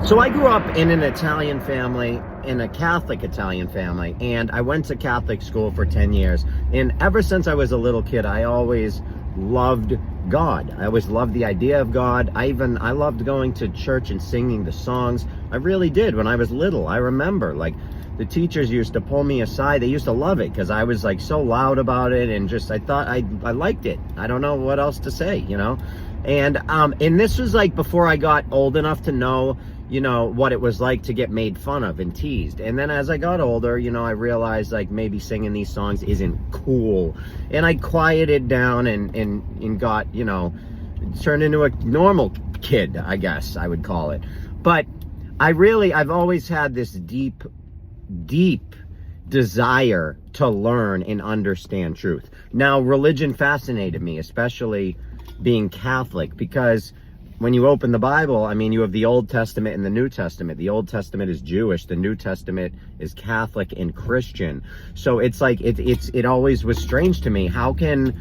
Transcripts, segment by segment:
So I grew up in an Italian family, in a Catholic Italian family, and I went to Catholic school for 10 years. And ever since I was a little kid, I always loved God. I always loved the idea of God. I loved going to church and singing the songs. I really did when I was little. I remember, like, the teachers used to pull me aside. They used to love it because I was like so loud about it, and just I thought I liked it. I don't know what else to say, you know. And this was like before I got old enough to know, you know, what it was like to get made fun of and teased. And then as I got older, you know, I realized like maybe singing these songs isn't cool. And I quieted down and got, you know, turned into a normal kid, I guess I would call it. But I've always had this deep desire to learn and understand truth. Now, religion fascinated me, especially being Catholic, because when you open the Bible, I mean, you have the Old Testament and the New Testament. The Old Testament is Jewish. The New Testament is Catholic and Christian. So it's like, it always was strange to me. How can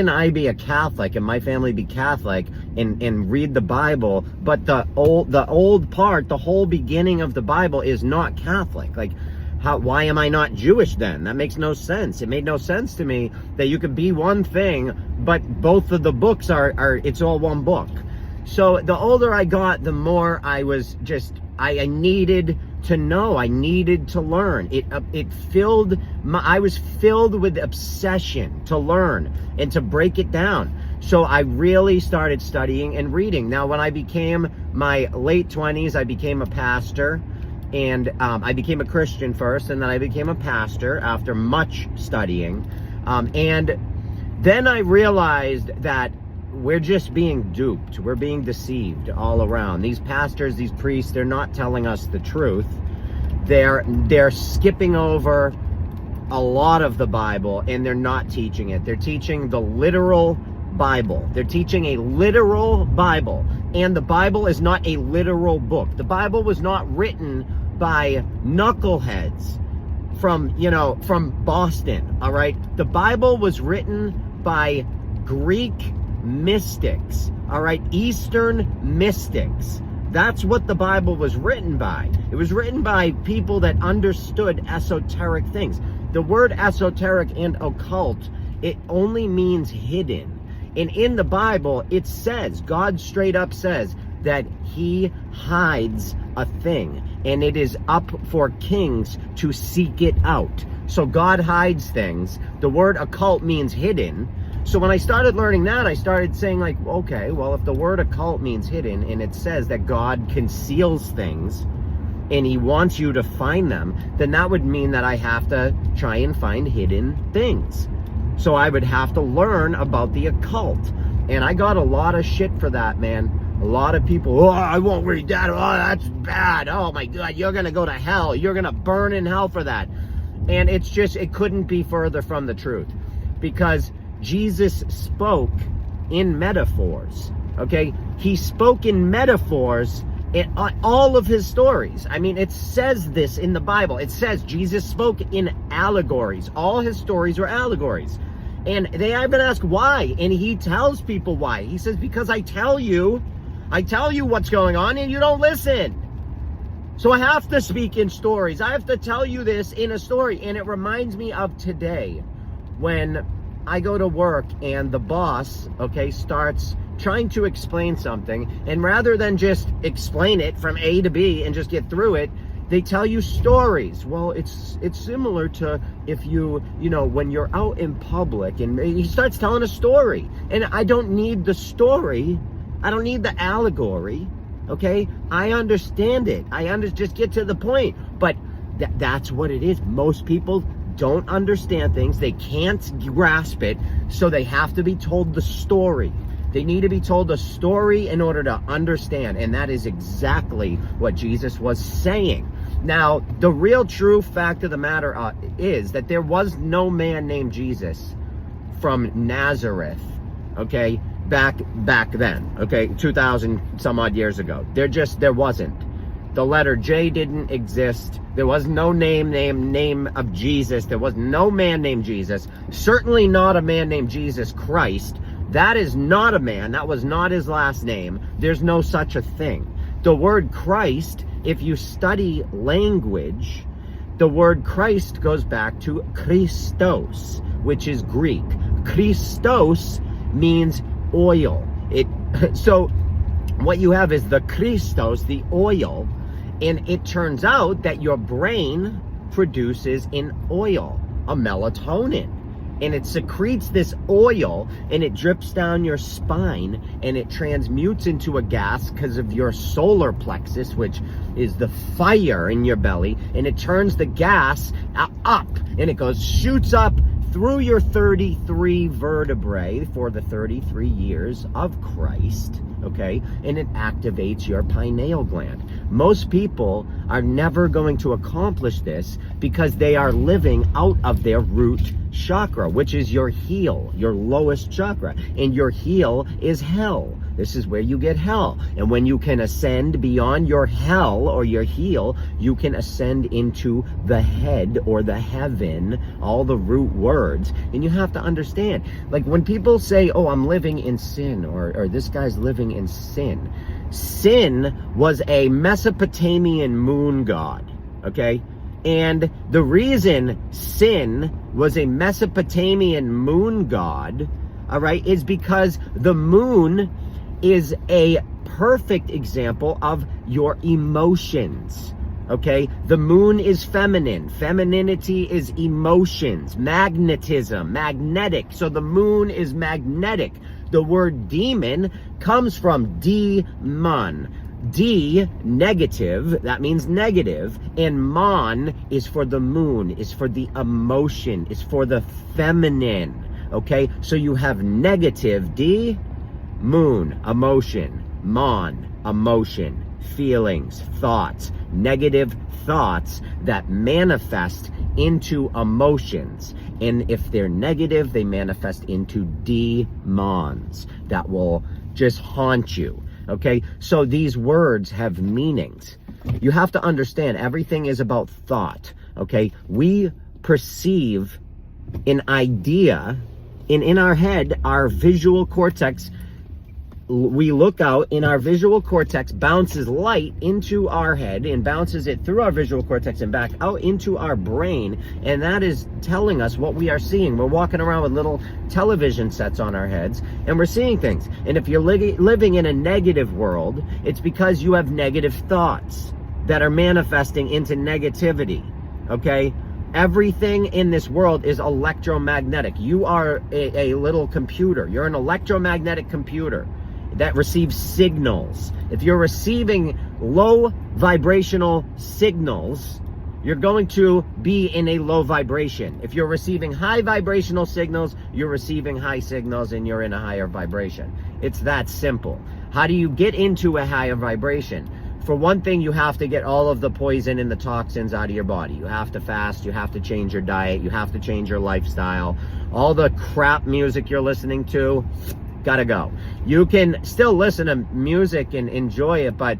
I be a Catholic and my family be Catholic and read the Bible, but the old part, the whole beginning of the Bible is not Catholic? Like, why am I not Jewish then? That makes no sense. It made no sense to me that you could be one thing, but both of the books it's all one book. So the older I got, the more I was just, I needed to know, I needed to learn. I was filled with obsession to learn and to break it down. So I really started studying and reading. Now, when I became my late 20s, I became a pastor, and I became a Christian first, and then I became a pastor after much studying. And then I realized that we're just being duped. We're being deceived all around. These pastors, these priests, they're not telling us the truth. They're skipping over a lot of the Bible, and they're not teaching it. They're teaching the literal Bible. They're teaching a literal Bible, and the Bible is not a literal book. The Bible was not written by knuckleheads from Boston, all right? The Bible was written by Greek mystics, all right? Eastern mystics. That's what the Bible was written by. It was written by people that understood esoteric things. The word esoteric and occult, it only means hidden. And in the Bible, it says, God straight up says that he hides a thing, and it is up for kings to seek it out. So God hides things. The word occult means hidden. So when I started learning that, I started saying, like, okay, well, if the word occult means hidden, and it says that God conceals things and he wants you to find them, then that would mean that I have to try and find hidden things. So I would have to learn about the occult. And I got a lot of shit for that, man. A lot of people, oh, I won't read that. Oh, that's bad. Oh my God, you're going to go to hell. You're going to burn in hell for that. And it's just, it couldn't be further from the truth, because Jesus spoke in metaphors, okay? He spoke in metaphors in all of his stories. I mean, it says this in the Bible. It says Jesus spoke in allegories. All his stories were allegories. And they even ask why, and he tells people why. He says, because I tell you what's going on and you don't listen. So I have to speak in stories. I have to tell you this in a story. And it reminds me of today when I go to work and the boss, okay, starts trying to explain something, and rather than just explain it from A to B and just get through it, they tell you stories. Well, it's similar to if you know, when you're out in public, and he starts telling a story, and I don't need the story. I don't need the allegory, okay? I understand it. Just get to the point. But that's what it is. Most people don't understand things. They can't grasp it, so they have to be told the story. They need to be told the story in order to understand, and that is exactly what Jesus was saying. Now, the real true fact of the matter is that there was no man named Jesus from Nazareth, okay, back then, okay, 2,000 some odd years ago. There wasn't. The letter J didn't exist. There was no name of Jesus. There was no man named Jesus. Certainly not a man named Jesus Christ. That is not a man. That was not his last name. There's no such a thing. The word Christ, if you study language, the word Christ goes back to Christos, which is Greek. Christos means oil. So what you have is the Christos, the oil, and it turns out that your brain produces an oil, a melatonin. And it secretes this oil, and it drips down your spine, and it transmutes into a gas because of your solar plexus, which is the fire in your belly, and it turns the gas up, and it shoots up through your 33 vertebrae for the 33 years of Christ, okay? And it activates your pineal gland. Most people are never going to accomplish this because they are living out of their root chakra, which is your heel, your lowest chakra. And your heel is hell. This is where you get hell. And when you can ascend beyond your hell or your heel, you can ascend into the head or the heaven, all the root words. And you have to understand, like when people say, oh, I'm living in sin, or this guy's living in sin. Sin was a Mesopotamian moon god, okay? And the reason Sin was a Mesopotamian moon god, all right, is because the moon is a perfect example of your emotions, okay? The moon is feminine. Femininity is emotions, magnetism, magnetic. So the moon is magnetic. The word demon comes from demon. D, negative, that means negative, and mon is for the moon, is for the emotion, is for the feminine, okay? So you have negative D, moon, emotion, mon, emotion, feelings, thoughts, negative thoughts that manifest into emotions. And if they're negative, they manifest into demons that will just haunt you. Okay, so these words have meanings. You have to understand everything is about thought. Okay, we perceive an idea, and in our head, our visual cortex, we look out, and our visual cortex bounces light into our head and bounces it through our visual cortex and back out into our brain, and that is telling us what we are seeing. We're walking around with little television sets on our heads, and we're seeing things. And if you're living in a negative world, it's because you have negative thoughts that are manifesting into negativity, okay? Everything in this world is electromagnetic. You are a little computer. You're an electromagnetic computer that receives signals. If you're receiving low vibrational signals, you're going to be in a low vibration. If you're receiving high vibrational signals, you're receiving high signals and you're in a higher vibration. It's that simple. How do you get into a higher vibration? For one thing, you have to get all of the poison and the toxins out of your body. You have to fast, you have to change your diet, you have to change your lifestyle. All the crap music you're listening to, gotta go. You can still listen to music and enjoy it, but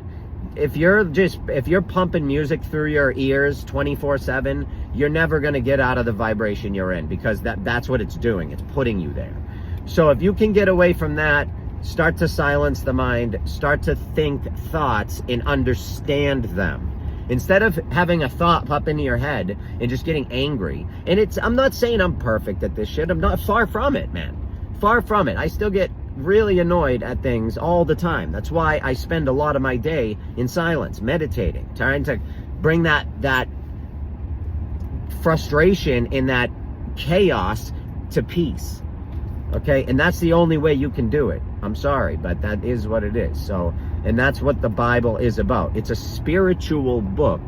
if you're pumping music through your ears 24/7, you're never going to get out of the vibration you're in, because that's what it's doing. It's putting you there. So if you can get away from that, start to silence the mind, start to think thoughts and understand them. Instead of having a thought pop into your head and just getting angry. And I'm not saying I'm perfect at this shit. I'm not, far from it, man. Far from it. I still get really annoyed at things all the time. That's why I spend a lot of my day in silence, meditating, trying to bring that frustration and that chaos to peace. Okay? And that's the only way you can do it. I'm sorry, but that is what it is. So, and that's what the Bible is about. It's a spiritual book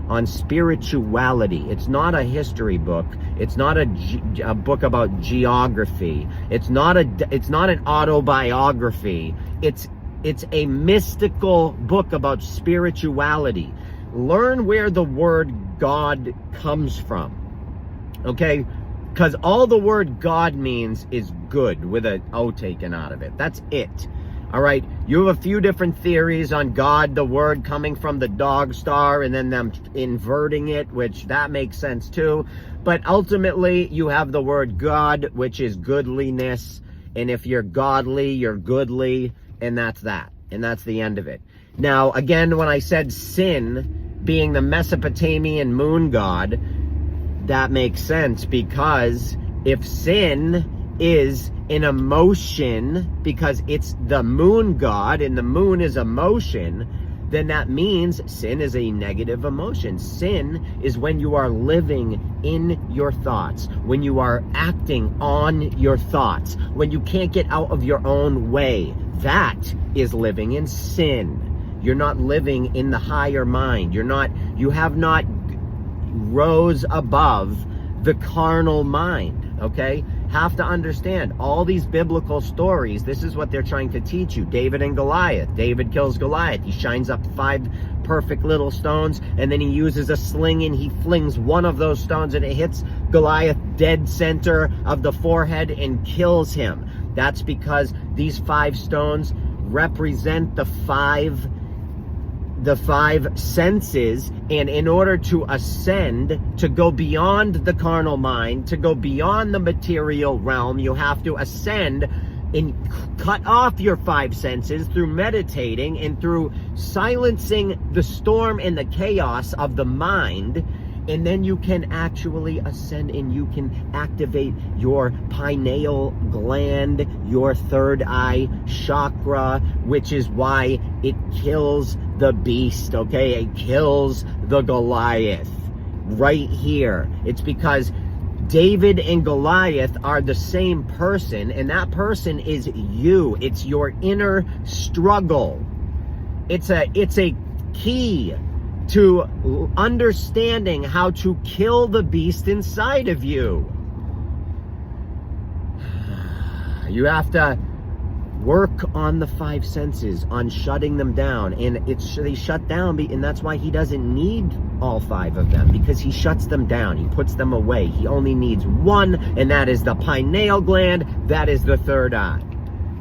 on spirituality. It's not a history book. It's not a book about geography. It's not an autobiography. It's a mystical book about spirituality. Learn where the word God comes from. Okay? Because all the word God means is good, with an O taken out of it. That's it. All right, you have a few different theories on God, the word coming from the dog star and then them inverting it, which that makes sense too. But ultimately, you have the word God, which is goodliness. And if you're godly, you're goodly. And that's that. And that's the end of it. Now, again, when I said sin being the Mesopotamian moon god, that makes sense, because if sin is an emotion, because it's the moon god and the moon is emotion, then that means sin is a negative emotion. Sin is when you are living in your thoughts, when you are acting on your thoughts, when you can't get out of your own way. That is living in sin. You're not living in the higher mind. You have not rose above the carnal mind, okay? Have to understand all these biblical stories. This is what they're trying to teach you. David and Goliath. David kills Goliath. He shines up 5 perfect little stones, and then he uses a sling and he flings one of those stones and it hits Goliath dead center of the forehead and kills him. That's because these 5 stones represent the five senses, and in order to ascend, to go beyond the carnal mind, to go beyond the material realm, you have to ascend and cut off your 5 senses through meditating and through silencing the storm and the chaos of the mind. And then you can actually ascend and you can activate your pineal gland, your third eye chakra, which is why it kills the beast, okay? It kills the Goliath right here. It's because David and Goliath are the same person, and that person is you. It's your inner struggle. It's a key to understanding how to kill the beast inside of you. You have to work on the 5 senses, on shutting them down, and they shut down, and that's why he doesn't need all 5 of them, because he shuts them down, he puts them away. He only needs one, and that is the pineal gland, that is the third eye.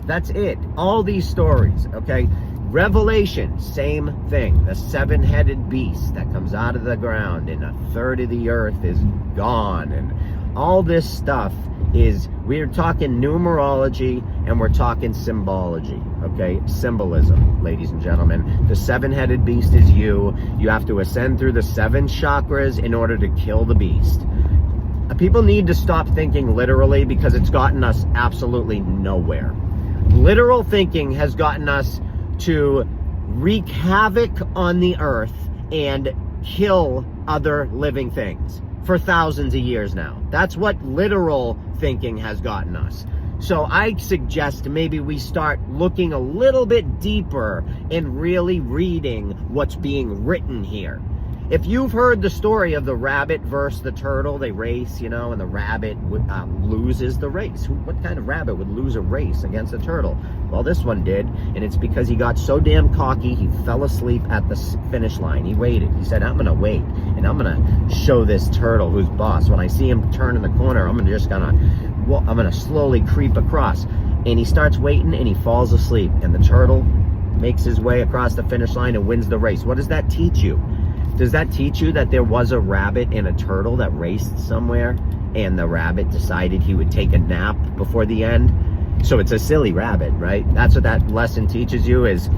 That's it. All these stories, okay? Revelation, same thing. The 7-headed beast that comes out of the ground, and 1/3 of the earth is gone, and all this stuff is, we're talking numerology and we're talking symbology, okay? Symbolism, ladies and gentlemen. The 7-headed beast is you. You have to ascend through the 7 chakras in order to kill the beast. People need to stop thinking literally, because it's gotten us absolutely nowhere. Literal thinking has gotten us to wreak havoc on the earth and kill other living things for thousands of years now. That's what literal thinking has gotten us. So I suggest maybe we start looking a little bit deeper and really reading what's being written here. If you've heard the story of the rabbit versus the turtle, they race, you know, and the rabbit loses the race. What kind of rabbit would lose a race against a turtle? Well, this one did, and it's because he got so damn cocky, he fell asleep at the finish line. He waited. He said, I'm going to wait, and I'm going to show this turtle who's boss. When I see him turn in the corner, I'm going to slowly creep across. And he starts waiting, and he falls asleep, and the turtle makes his way across the finish line and wins the race. What does that teach you? Does that teach you that there was a rabbit and a turtle that raced somewhere, and the rabbit decided he would take a nap before the end? So it's a silly rabbit, right? That's what that lesson teaches you, is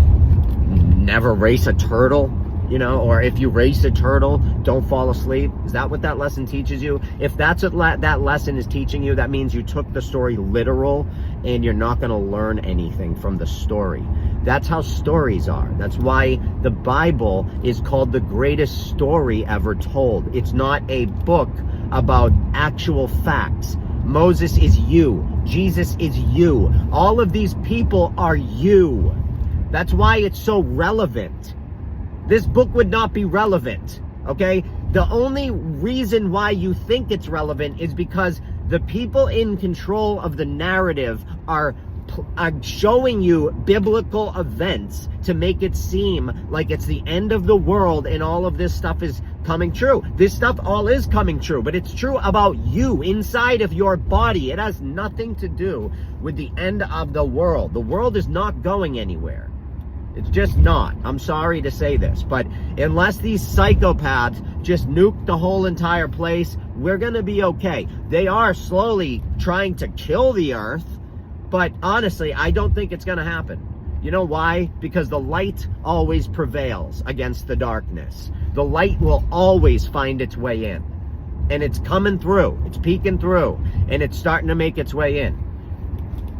never race a turtle, you know, or if you race a turtle, don't fall asleep. Is that what that lesson teaches you? If that's what that lesson is teaching you, that means you took the story literal and you're not going to learn anything from the story. That's how stories are. That's why the Bible is called the greatest story ever told. It's not a book about actual facts. Moses is you. Jesus is you. All of these people are you. That's why it's so relevant. This book would not be relevant, okay? The only reason why you think it's relevant is because the people in control of the narrative are showing you biblical events to make it seem like it's the end of the world and all of this stuff is coming true. This stuff all is coming true, but it's true about you inside of your body. It has nothing to do with the end of the world. The world is not going anywhere. It's just not. I'm sorry to say this, but unless these psychopaths just nuke the whole entire place, we're going to be okay. They are slowly trying to kill the earth, but honestly, I don't think it's going to happen. You know why? Because the light always prevails against the darkness. The light will always find its way in. And it's coming through. It's peeking through. And it's starting to make its way in.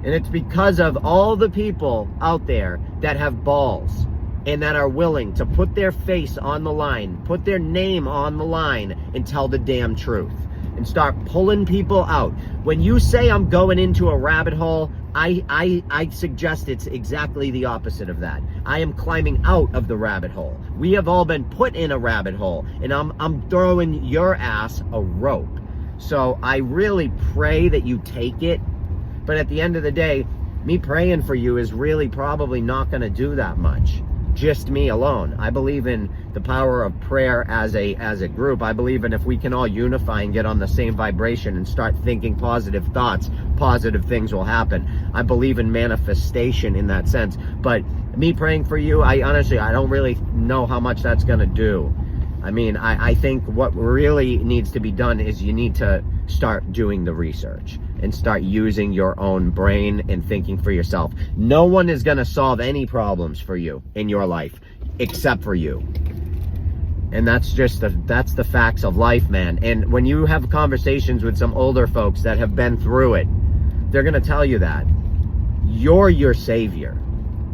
And it's because of all the people out there that have balls and that are willing to put their face on the line, put their name on the line, and tell the damn truth. And start pulling people out. When you say I'm going into a rabbit hole, I suggest it's exactly the opposite of that. I am climbing out of the rabbit hole. We have all been put in a rabbit hole, and I'm throwing your ass a rope. So I really pray that you take it. But at the end of the day, me praying for you is really probably not going to do that much. Just me alone. I believe in the power of prayer as a group. I believe in if we can all unify and get on the same vibration and start thinking positive thoughts, positive things will happen. I believe in manifestation in that sense. But me praying for you, I honestly don't really know how much that's going to do. I mean, I think what really needs to be done is you need to start doing the research and start using your own brain and thinking for yourself. No one is going to solve any problems for you in your life except for you. And that's the facts of life, man. And when you have conversations with some older folks that have been through it, they're going to tell you that you're your savior.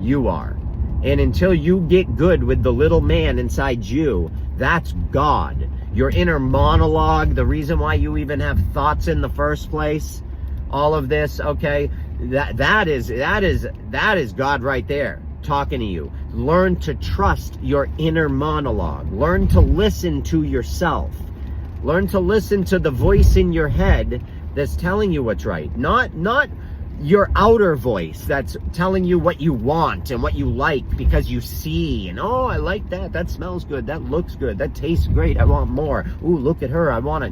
You are. And until you get good with the little man inside you, that's God. Your inner monologue, the reason why you even have thoughts in the first place, all of this, okay? That is God right there talking to you. Learn to trust your inner monologue. Learn to listen to yourself. Learn to listen to the voice in your head that's telling you what's right. Not your outer voice that's telling you what you want and what you like because you see, and oh, I like that smells good, that looks good, that tastes great, I want more. Ooh, look at her, I want to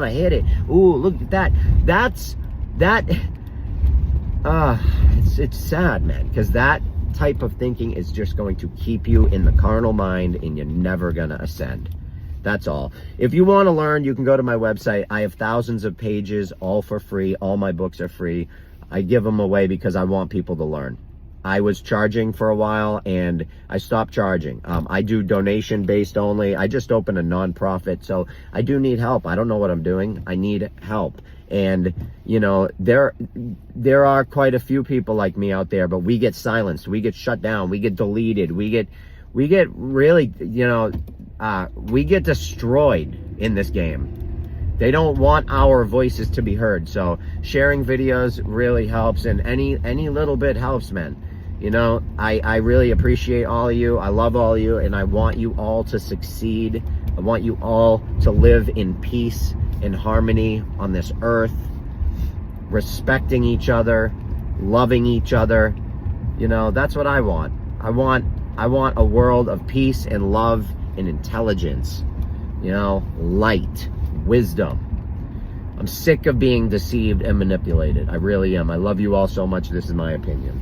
hit it. Ooh, look at that. It's sad, man, because that type of thinking is just going to keep you in the carnal mind and you're never gonna ascend. That's all. If you want to learn, you can go to my website. I have thousands of pages, all for free. All my books are free. I give them away because I want people to learn. I was charging for a while and I stopped charging. I do donation based only. I just opened a nonprofit, so I do need help. I don't know what I'm doing. I need help. And you know, there are quite a few people like me out there, but we get silenced, we get shut down, we get deleted, we get really, you know, we get destroyed in this game. They don't want our voices to be heard. So sharing videos really helps, and any little bit helps, man. You know, I really appreciate all of you. I love all of you, and I want you all to succeed. I want you all to live in peace and harmony on this earth, respecting each other, loving each other. You know, that's what I want. I want a world of peace and love and intelligence. You know, light. Wisdom. I'm sick of being deceived and manipulated. I really am. I love you all so much. This is my opinion.